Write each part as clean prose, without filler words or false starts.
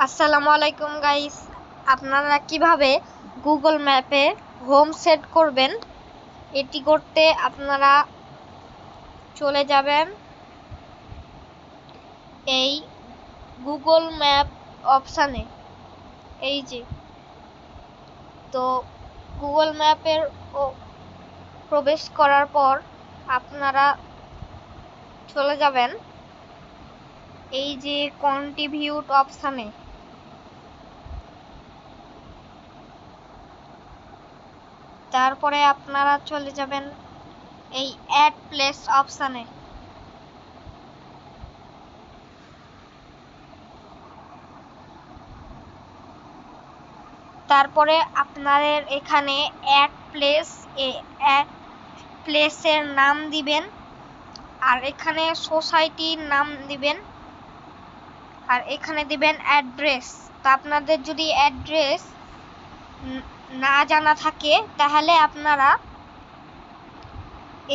আসসালামু আলাইকুম গাইস, আপনারা কিভাবে গুগল ম্যাপে হোম সেট করবেন এটি করতে আপনারা চলে যাবেন এই গুগল ম্যাপ অপশানে। এই যে তো গুগল ম্যাপের প্রবেশ করার পর আপনারা চলে যাবেন এই যে কন্ট্রিবিউট অপশানে। তারপরে আপনারা চলে যাবেন এই অ্যাড প্লেস অপশানে। তারপরে আপনাদের এখানে অ্যাড প্লেসের নাম দিবেন, আর এখানে সোসাইটির নাম দিবেন, আর এখানে দিবেন অ্যাড্রেস। তো আপনাদের যদি অ্যাড্রেস না জানা থাকে তাহলে আপনারা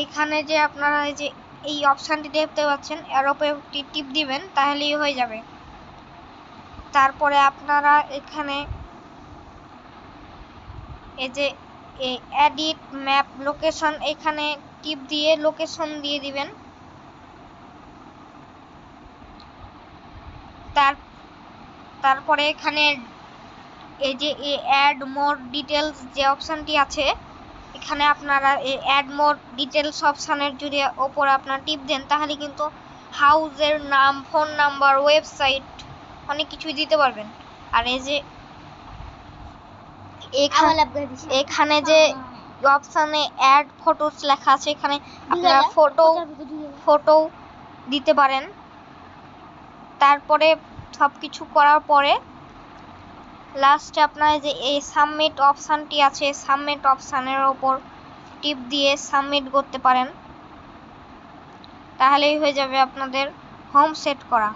এখানে যে আপনারা এই অপশানটি দেখতে পাচ্ছেন এরোপে টিপ দিবেন, তাহলেই হয়ে যাবে। তারপরে আপনারা এখানে এই যে এডিট ম্যাপ লোকেশন, এখানে টিপ দিয়ে লোকেশন দিয়ে দিবেন। তারপরে এখানে এই যে অ্যাড মোর ডিটেলস যে অপশানটি আছে, এখানে আপনারা এই অ্যাড মোর ডিটেলস অপশানের যদি ওপর আপনারা টিপ দেন তাহলে কিন্তু হাউসের নাম, ফোন নাম্বার, ওয়েবসাইট অনেক কিছুই দিতে পারবেন। আর এই যে এখানে যে অপশানে অ্যাড ফটোস লেখা আছে, এখানে আপনারা ফটো দিতে পারেন। তারপরে সবকিছু করার পরে লাস্টে আপনার যে এই সাবমিট অপশানটি আছে, সাবমিট অপশানের ওপর টিপ দিয়ে সাবমিট করতে পারেন, তাহলেই হয়ে যাবে আপনাদের হোম সেট করা।